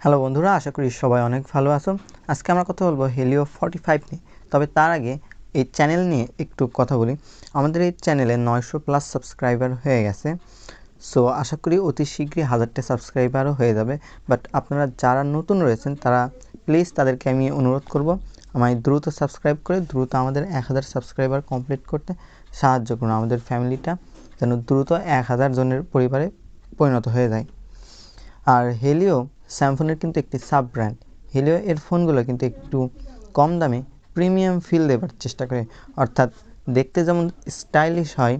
Hello বন্ধুরা, আশা করি সবাই অনেক ভালো আছো। আজকে আমরা কথা বলবো হেলিও 45 নিয়ে। তবে তার আগে এই চ্যানেল নিয়ে একটু কথা বলি। আমাদের এই চ্যানেলে 900+ সাবস্ক্রাইবার হয়ে গেছে। সো আশা করি অতি শীঘ্রই 1000টা সাবস্ক্রাইবারও হয়ে যাবে। বাট আপনারা যারা নতুন রয়েছেন তারা প্লিজ তাদেরকে আমি অনুরোধ করব আমায় দ্রুত সাবস্ক্রাইব করে দ্রুত আমাদের 1000 সাবস্ক্রাইবার কমপ্লিট করতে সাহায্য করুন। আমাদের ফ্যামিলিটা যেন দ্রুত 1000 জনের পরিবারে পরিণত হয়ে যায়। আর হেলিও স্যামসংয়ের কিন্তু একটি সাব ব্র্যান্ড। হেলিও এর ফোনগুলো কিন্তু একটু কম দামে প্রিমিয়াম ফিল দেবার চেষ্টা করে, অর্থাৎ দেখতে যেমন স্টাইলিশ হয়,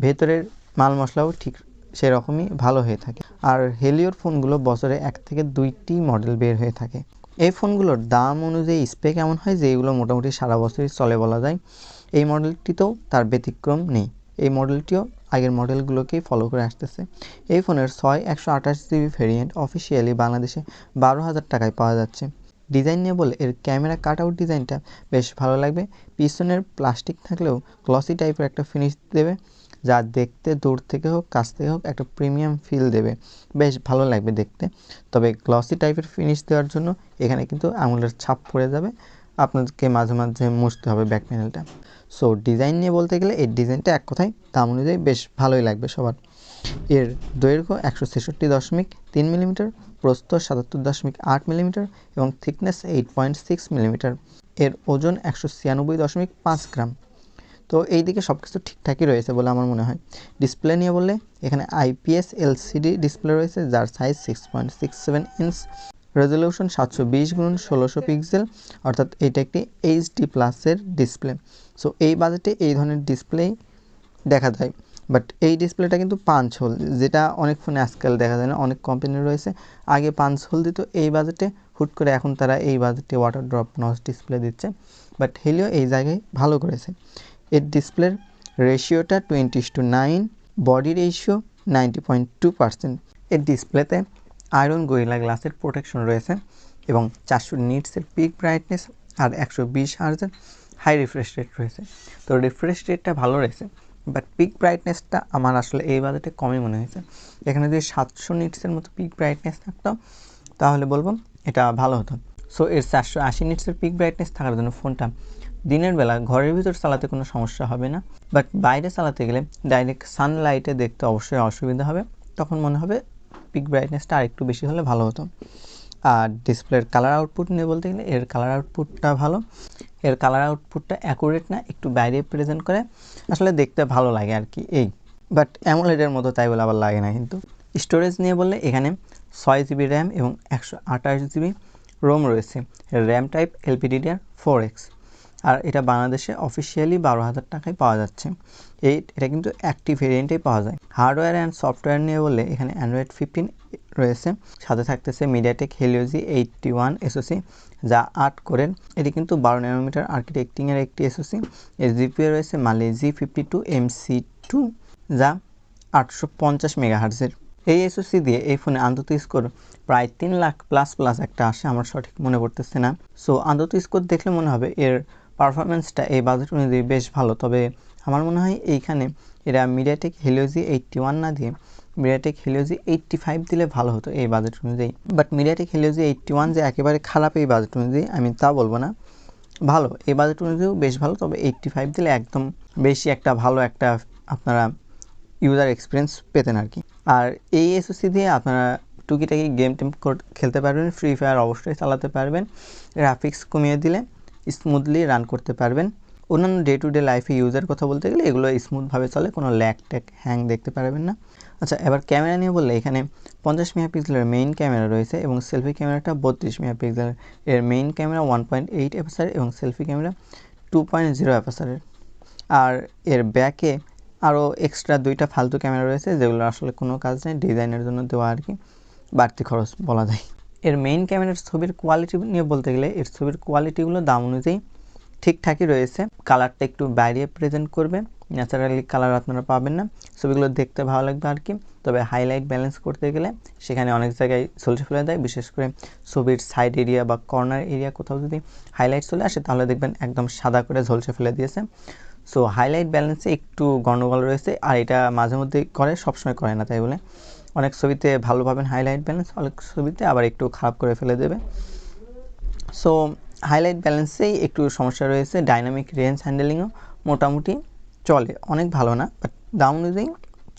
ভেতরের মাল মশলাও ঠিক সেরকমই ভালো হয়ে থাকে। আর হেলিওর ফোনগুলো বছরে 1 থেকে 2টি মডেল বের হয়ে থাকে। এই ফোনগুলোর দাম অনুযায়ী স্পেক এমন হয় যে এগুলো মোটামুটি সারা বছরই চলে বলা যায়। এই মডেলটিতেও তার ব্যতিক্রম নেই। এই মডেলটিও আগের মডেলগুলোকেই ফলো করে আসতেছে। এই ফোনের 128GB ভেরিয়েন্ট অফিসিয়ালি বাংলাদেশে 12,000 টাকায় পাওয়া যাচ্ছে। ডিজাইন নিয়ে বলে এর ক্যামেরা কাট আউট ডিজাইনটা বেশ ভালো লাগবে। পিছনের প্লাস্টিক থাকলেও গ্লসি টাইপের একটা ফিনিশ দেবে, যা দেখতে দূর থেকে হোক কাছ থেকে হোক একটা প্রিমিয়াম ফিল দেবে, বেশ ভালো লাগবে দেখতে। তবে গ্লসি টাইপের ফিনিশ দেওয়ার জন্য এখানে কিন্তু আঙুলের ছাপ পড়ে যাবে, আপনাদেরকে মাঝে মাঝে মুছতে হবে ব্যাক প্যানেলটা। সো ডিজাইন নিয়ে বলতে গেলে এই ডিজাইনটা এক কথায় দাম অনুযায়ী বেশ ভালোই লাগবে সবার। এর দৈর্ঘ্য 166.3 মিলিমিটার, প্রস্থ 77.8 মিলিমিটার এবং থিকনেস 8.6 মিলিমিটার। এর ওজন 196.5 গ্রাম। তো এই দিকে সব কিছু ঠিকঠাকই রয়েছে বলে আমার মনে হয়। ডিসপ্লে নিয়ে বললে এখানে IPS LCD ডিসপ্লে রয়েছে, যার size 6.67 inch, resolution 720x1600 pixel, অর্থাৎ এটা একটি HD প্লাসের ডিসপ্লে। সো এই বাজেটে এই ধরনের ডিসপ্লে দেখা যায়। বাট এই ডিসপ্লেটা কিন্তু 5 হোল, যেটা অনেক ফোনে আজকাল দেখা যায় না। অনেক কোম্পানি রয়েছে আগে 5 হোল দিত এই বাজেটে, হুট করে এখন তারা এই বাজেটে ওয়াটার ড্রপ নচ ডিসপ্লে দিচ্ছে। বাট হেলিও এই জায়গায় ভালো করেছে। এর ডিসপ্লের রেশিওটা 20:9, বডি রেশিও 90.2%। এর ডিসপ্লেতে আয়রন গরিলা গ্লাসের প্রোটেকশন রয়েছে এবং 400 নিটসের পিক ব্রাইটনেস আর 120 হার্জের হাই রিফ্রেশ রেট রয়েছে। তো রিফ্রেশ রেটটা ভালো রয়েছে, বাট পিক ব্রাইটনেসটা আমার আসলে এই বাজেটে কমই মনে হয়েছে। এখানে যদি 700 নিটসের মতো পিক ব্রাইটনেস থাকতো তাহলে বলবো এটা ভালো হতো। সো এর 480 নিটসের পিক ব্রাইটনেস থাকার জন্য ফোনটা দিনের বেলা ঘরের ভিতর চালাতে কোনো সমস্যা হবে না, বাট বাইরে চালাতে গেলে ডাইরেক্ট সানলাইটে দেখতে অবশ্যই অসুবিধা হবে। তখন মনে হবে পিক ব্রাইটনেসটা আরেকটু বেশি হলে ভালো হতো। আর ডিসপ্লের কালার আউটপুট নিয়ে বলতে গেলে এর কালার আউটপুটটা ভালো। এর কালার আউটপুটটা অ্যাকুরেট না, একটু বাইরে প্রেজেন্ট করে, আসলে দেখতে ভালো লাগে আর কি এই। বাট অ্যামোলেডের মতো তাই বলে আবার লাগে না কিন্তু। স্টোরেজ নিয়ে বললে এখানে 6GB র্যাম এবং 128GB রোম রয়েছে। RAM type LPDDR4X। আর এটা বাংলাদেশে অফিসিয়ালি 12,000 টাকায় পাওয়া যাচ্ছে। এটা কিন্তু একটি ভেরিয়েন্টেই পাওয়া যায়। হার্ডওয়্যার অ্যান্ড সফটওয়্যার নিয়ে বললে এখানে অ্যান্ড্রয়েড 15 রয়েছে, সাথে থাকতেছে মিডিয়াটেক হেলিও G81 SoC, যা 8 কোরের। এটি কিন্তু 12 ন্যানোমিটার আর্কিটেক্টিংয়ের একটি SoC। এর জিপিও রয়েছে মালি G52 MC2, যা 850 মেগাহার্জের। এই SoC দিয়ে এই ফোনে আন্তত স্কোর প্রায় 3 লাখ প্লাস একটা আসে, আমার সঠিক মনে পড়তেছে না। সো আন্তত স্কোর দেখলে মনে হবে এর পারফরমেন্সটা এই বাজেট অনুযায়ী বেশ ভালো। তবে আমার মনে হয় এইখানে এরা মিডিয়াটেক হেলিও G81 না দিয়ে মিডিয়াটেক হেলিও G85 দিলে ভালো হতো এই বাজেট অনুযায়ী। বাট মিডিয়াটেক হেলিও G81 যে একেবারে খারাপ এই বাজেট অনুযায়ী আমি তা বলবো না, ভালো এই বাজেট অনুযায়ীও বেশ ভালো। তবে 85 দিলে একদম বেশি একটা ভালো একটা আপনারা ইউজার এক্সপিরিয়েন্স পেতেন আর কি। আর এই SoC দিয়ে আপনারা টুকিটাকি গেম টেম খেলতে পারবেন, ফ্রি ফায়ার অবশ্যই চালাতে পারবেন, গ্রাফিক্স কমিয়ে দিলে স্মুথলি রান করতে পারবেন। অন্যান্য ডে টু ডে লাইফে ইউজের কথা বলতে গেলে এগুলো স্মুথভাবে চলে, কোনো ল্যাগ ট্যাগ হ্যাং দেখতে পারবেন না। আচ্ছা, এবার ক্যামেরা নিয়ে বললে এখানে 50 মেগাপিক্সেলের মেইন ক্যামেরা রয়েছে এবং সেলফি ক্যামেরাটা 32 মেগাপিক্সেলের। এর মেইন ক্যামেরা 1.8 এপিসার এবং সেলফি ক্যামেরা 2.0 এপিসারের। আর এর ব্যাকে আরও এক্সট্রা 2টা ফালতু ক্যামেরা রয়েছে, যেগুলো আসলে কোনো কাজ নেই, ডিজাইনের জন্য দেওয়া আর কি, বাড়তি খরচ বলা যায়। এর মেইন ক্যামেরার ছবির কোয়ালিটি নিয়ে বলতে গেলে এর ছবির কোয়ালিটিগুলো দাম অনুযায়ী ঠিকঠাকই রয়েছে। কালারটা একটু বাইরে প্রেজেন্ট করবে, ন্যাচারালি কালার আপনারা পাবেন না, ছবিগুলো দেখতে ভালো লাগবে আর কি। তবে হাইলাইট ব্যালেন্স করতে গেলে সেখানে অনেক জায়গায় ঝলসে ফেলে দেয়, বিশেষ করে ছবির সাইড এরিয়া বা কর্নার এরিয়া কোথাও যদি হাইলাইট চলে আসে তাহলে দেখবেন একদম সাদা করে ঝলসে ফেলে দিয়েছে। সো হাইলাইট ব্যালেন্সে একটু গন্ডগোল রয়েছে, আর এটা মাঝে মধ্যে করে, সবসময় করে না তাই বলে। অনেক ছবিতে ভালো পাবেন হাইলাইট ব্যালেন্স, অনেক ছবিতে আবার একটু খারাপ করে ফেলে দেবে। সো হাইলাইট ব্যালেন্সেই একটু সমস্যা রয়েছে। ডাইনামিক রেঞ্জ হ্যান্ডেলিংও মোটামুটি চলে, অনেক ভালো না, বাট দাম অনুযায়ী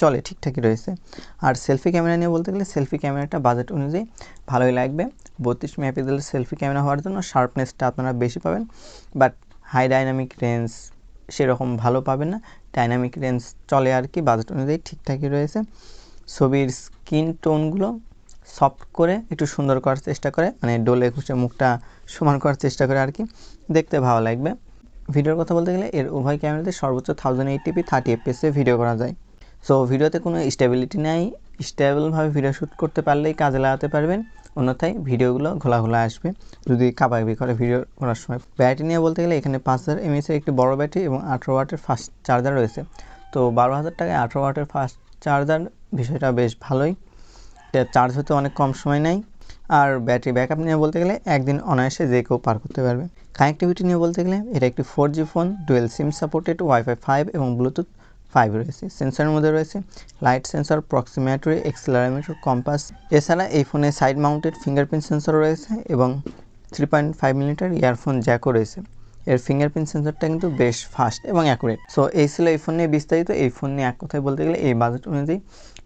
চলে, ঠিকঠাকই রয়েছে। আর সেলফি ক্যামেরা নিয়ে বলতে গেলে সেলফি ক্যামেরাটা বাজেট অনুযায়ী ভালোই লাগবে। 32 মেগাপিক্সেলের সেলফি ক্যামেরা হওয়ার জন্য শার্পনেসটা আপনারা বেশি পাবেন, বাট হাই ডাইনামিক রেঞ্জ সেরকম ভালো পাবেন না। ডাইনামিক রেঞ্জ চলে আর কি, বাজেট অনুযায়ী ঠিকঠাকই রয়েছে। ছবির স্কিন টোনগুলো সফট করে একটু সুন্দর করার চেষ্টা করে, মানে ডোলে ঘুষে মুখটা সমান করার চেষ্টা করে আর কি, দেখতে ভালো লাগবে। ভিডিওর কথা বলতে গেলে এর উভয় ক্যামেরাতে সর্বোচ্চ 1080p 30 fps ভিডিও করা যায়। সো ভিডিওতে কোনো স্টেবিলিটি নেই, স্টেবলভাবে ভিডিও শ্যুট করতে পারলেই কাজে লাগাতে পারবেন, অন্যথায় ভিডিওগুলো ঘোলা ঘোলা আসবে যদি কাবাকাবি করে ভিডিও করার সময়। ব্যাটারি নিয়ে বলতে গেলে এখানে 5000 mAh একটি বড় ব্যাটারি এবং 18 ওয়াটের ফাস্ট চার্জার রয়েছে। তো 12,000 টাকায় 18 ওয়াটের ফাস্ট চার্জার বিষয়টা বেশ ভালোই, এটা চার্জ হতে অনেক কম সময় নেয়। আর ব্যাটারি ব্যাকআপ নিয়ে বলতে গেলে একদিন অনায়াসে যে কেউ পার করতে পারবে। কানেক্টিভিটি নিয়ে বলতে গেলে এটা একটি 4G phone, dual SIM supported, wifi 5 এবং ব্লুটুথ 5 রয়েছে। সেন্সরের মধ্যে রয়েছে লাইট সেন্সর, প্রক্সিমেট্রি, এক্সেলারোমিটার, কম্পাস। এছাড়া এই ফোনে সাইড মাউন্টেড ফিঙ্গারপ্রিন্ট সেন্সর রয়েছে এবং 3.5mm ইয়ারফোন জ্যাকও রয়েছে। এর ফিঙ্গারপ্রিন্ট সেন্সরটা কিন্তু বেশ ফাস্ট এবং অ্যাকুরেট। সো এই ছিল এই ফোন নিয়ে বিস্তারিত। এই ফোন নিয়ে এক কথায় বলতে গেলে এই বাজেট অনুযায়ী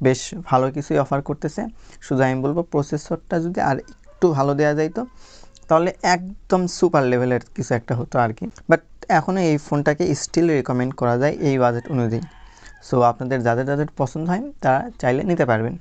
বেশ ভালো কিছুই অফার করতেছে। শুধু আমি বলবো প্রসেসরটা যদি আর একটু ভালো দেওয়া যাইতো তাহলে একদম সুপার লেভেলের কিছু একটা হতো আর কি, বাট এখনও এই ফোনটাকে স্টিল রেকমেন্ড করা যায় এই বাজেট অনুযায়ী। সো আপনাদের যাদের যাদের পছন্দ হয় তারা চাইলে নিতে পারবেন।